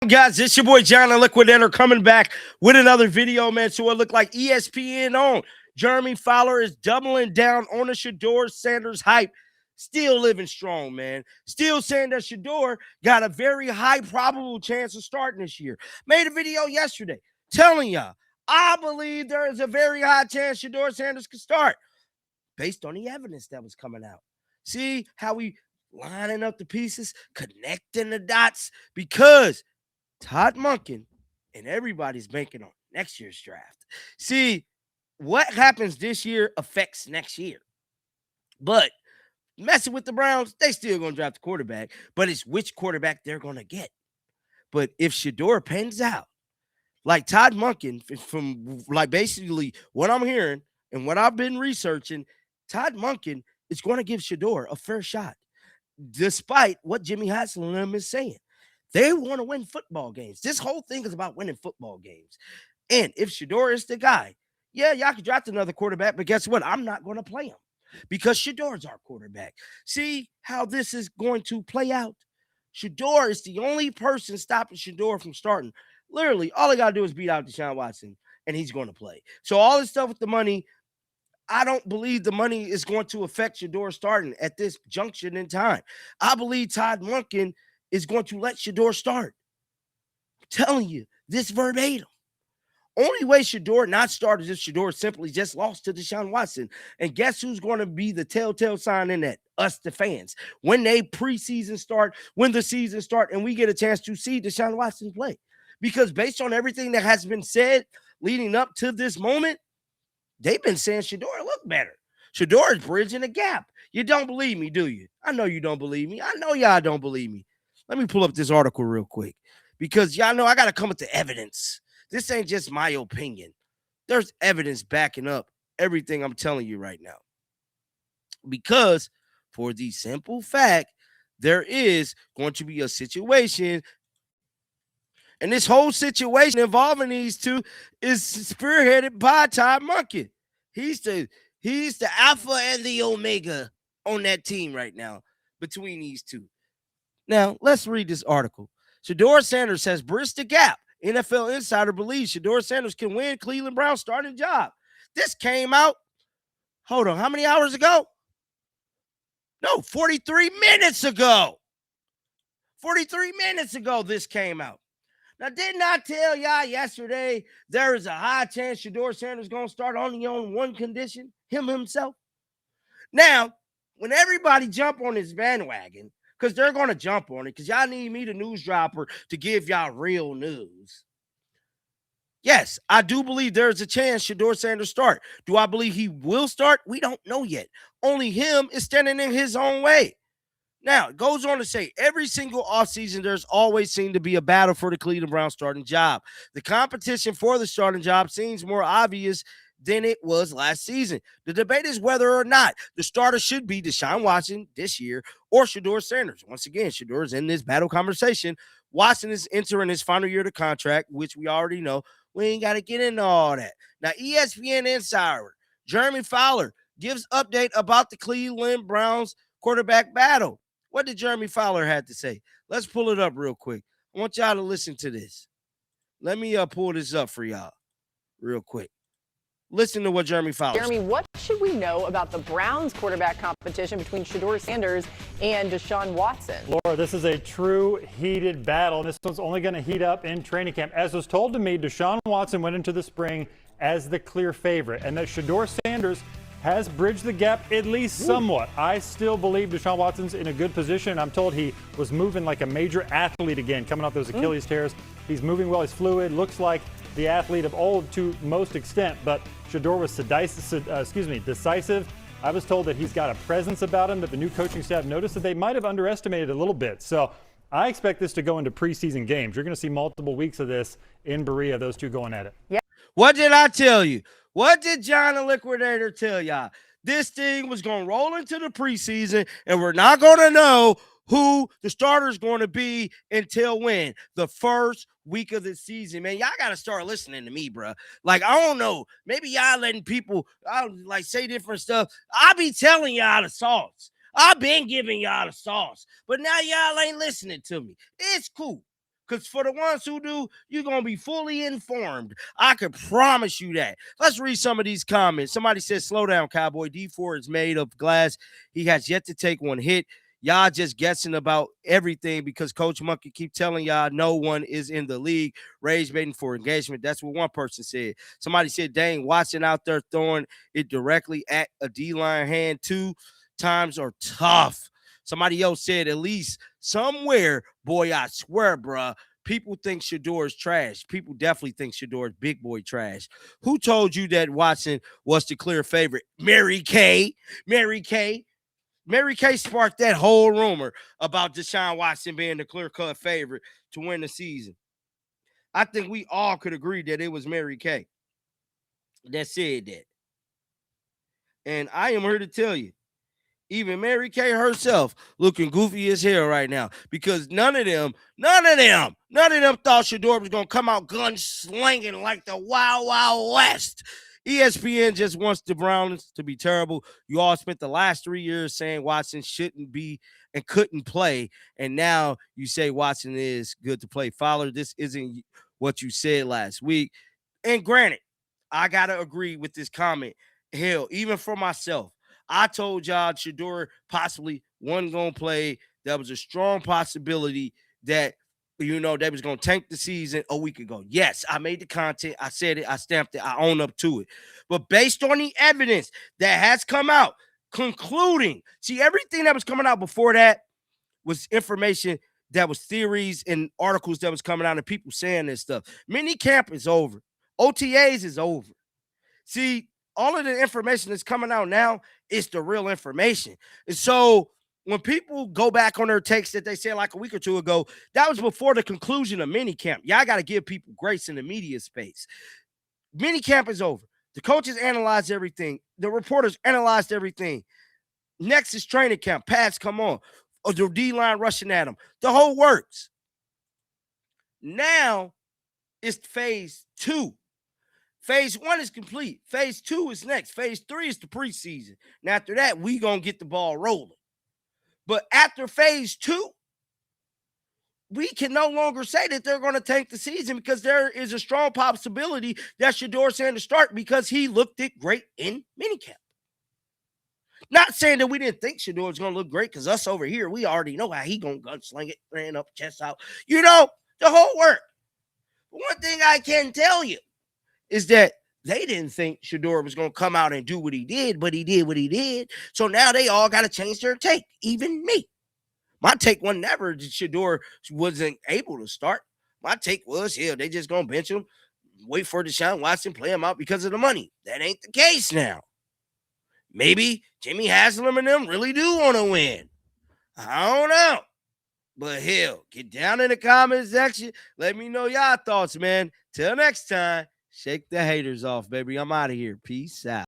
Guys, it's your boy John the Liquidator coming back with another video, man. So it looked like ESPN on Jeremy Fowler is doubling down on the Shedeur Sanders hype. Still living strong, man. Still saying that Shedeur got a very high probable chance of starting this year. Made a video yesterday telling y'all, I believe there is a very high chance Shedeur Sanders could start based on the evidence that was coming out. See how we lining up the pieces, connecting the dots, because Todd Monken and everybody's banking on next year's draft. See, what happens this year affects next year. But messing with the Browns, they still going to draft the quarterback, but it's which quarterback they're going to get. But if Shedeur pans out, like Todd Monken, from like basically what I'm hearing and what I've been researching, Todd Monken is going to give Shedeur a fair shot, despite what Jimmy Haslam is saying. They want to win football games. This whole thing is about winning football games. And if Shedeur is the guy, yeah, y'all can draft another quarterback, but guess what? I'm not going to play him because Shedeur's our quarterback. See how this is going to play out? Shedeur is the only person stopping Shedeur from starting. Literally, all he got to do is beat out Deshaun Watson, and he's going to play. So all this stuff with the money, I don't believe the money is going to affect Shedeur starting at this junction in time. I believe Todd Monken is going to let Shedeur start. I'm telling you, this verbatim. Only way Shedeur not start is if Shedeur simply just lost to Deshaun Watson. And guess who's going to be the telltale sign in that? Us, the fans. When they preseason start, when the season start, and we get a chance to see Deshaun Watson play. Because based on everything that has been said leading up to this moment, they've been saying Shedeur look better. Shedeur is bridging the gap. You don't believe me, do you? I know you don't believe me. I know y'all don't believe me. Let me pull up this article real quick because y'all know I got to come with the evidence. This ain't just my opinion. There's evidence backing up everything I'm telling you right now. Because for the simple fact, there is going to be a situation, and this whole situation involving these two is spearheaded by Todd Monken. He's the alpha and the omega on that team right now between these two. Now, let's read this article. Shedeur Sanders has bridged the gap. NFL Insider believes Shedeur Sanders can win Cleveland Browns starting job. This came out, hold on, how many hours ago? No, 43 minutes ago. 43 minutes ago this came out. Now, didn't I tell y'all yesterday there is a high chance Shedeur Sanders going to start only on one condition, him himself? Now, when everybody jump on this bandwagon, because they're going to jump on it, because y'all need me, the news dropper, to give y'all real news. Yes, I do believe there's a chance Shedeur Sanders start. Do I believe he will start? We don't know yet. Only him is standing in his own way. Now, it goes on to say, every single offseason, there's always seemed to be a battle for the Cleveland Browns starting job. The competition for the starting job seems more obvious than it was last season. The debate is whether or not the starter should be Deshaun Watson this year or Shedeur Sanders. Once again, Shedeur is in this battle conversation. Watson is entering his final year of the contract, which we already know. We ain't got to get into all that. Now, ESPN Insider, Jeremy Fowler, gives update about the Cleveland Browns quarterback battle. What did Jeremy Fowler have to say? Let's pull it up real quick. I want y'all to listen to this. Let me pull this up for y'all real quick. Listen to what Jeremy Fowler said. Jeremy, what should we know about the Browns quarterback competition between Shedeur Sanders and Deshaun Watson? Laura, this is a true heated battle. This one's only going to heat up in training camp. As was told to me, Deshaun Watson went into the spring as the clear favorite, and that Shedeur Sanders has bridged the gap at least somewhat. I still believe Deshaun Watson's in a good position. I'm told he was moving like a major athlete again, coming off those Achilles tears. He's moving well. He's fluid. Looks like the athlete of old to most extent, but Shedeur was decisive. I was told that he's got a presence about him that the new coaching staff noticed that they might have underestimated a little bit. So I expect this to go into preseason games. You're going to see multiple weeks of this in Berea, those two going at it. Yeah. What did I tell you? What did John the Liquidator tell y'all? This thing was going to roll into the preseason, and we're not going to know who the starter is going to be until when? The first week of the season, man. Y'all got to start listening to me, bro. Like, I don't know. Maybe y'all letting people like say different stuff. I be telling y'all the sauce. I've been giving y'all the sauce. But now y'all ain't listening to me. It's cool. Because for the ones who do, you're going to be fully informed. I can promise you that. Let's read some of these comments. Somebody said, slow down, Cowboy. D4 is made of glass. He has yet to take one hit. Y'all just guessing about everything because Coach Monkey keep telling y'all no one is in the league. Rage waiting for engagement. That's what one person said. Somebody said, dang, Watson out there throwing it directly at a D-line hand 2 times are tough. Somebody else said, at least somewhere, boy, I swear, bruh, people think Shedeur is trash. People definitely think Shedeur is big boy trash. Who told you that Watson was the clear favorite? Mary Kay. Mary Kay. Mary Kay sparked that whole rumor about Deshaun Watson being the clear-cut favorite to win the season. I think we all could agree that it was Mary Kay that said that. And I am here to tell you, even Mary Kay herself looking goofy as hell right now because none of them thought Shedeur was going to come out gunslinging like the Wild Wild West. ESPN just wants the Browns to be terrible. You all spent the last 3 years saying Watson shouldn't be and couldn't play, and now you say Watson is good to play. Fowler, this isn't what you said last week. And granted, I got to agree with this comment. Hell, even for myself, I told y'all Shedeur possibly wasn't going to play. That was a strong possibility that they was going to tank the season a week ago. Yes, I made the content. I said it. I stamped it. I own up to it. But based on the evidence that has come out, concluding, see, everything that was coming out before that was information that was theories and articles that was coming out and people saying this stuff. Mini camp is over. OTAs is over. See, all of the information that's coming out now is the real information. And so when people go back on their takes that they said like a week or two ago, that was before the conclusion of minicamp. Y'all got to give people grace in the media space. Minicamp is over. The coaches analyzed everything. The reporters analyzed everything. Next is training camp. Pads come on. Or the D-line rushing at them. The whole works. Now it's phase 2. Phase 1 is complete. Phase 2 is next. Phase 3 is the preseason. Now, after that, we going to get the ball rolling. But after phase 2, we can no longer say that they're going to tank the season because there is a strong possibility that Shedeur Sanders start because he looked it great in minicamp. Not saying that we didn't think Shedeur was going to look great because us over here, we already know how he going to gunsling it, ran up, chest out. The whole work. But one thing I can tell you is that they didn't think Shedeur was going to come out and do what he did, but he did what he did. So now they all got to change their take, even me. My take was never that Shedeur wasn't able to start. My take was, they just going to bench him, wait for Deshaun Watson, play him out because of the money. That ain't the case now. Maybe Jimmy Haslam and them really do want to win. I don't know. But hell, get down in the comment section. Let me know y'all thoughts, man. Till next time. Shake the haters off, baby. I'm out of here. Peace out.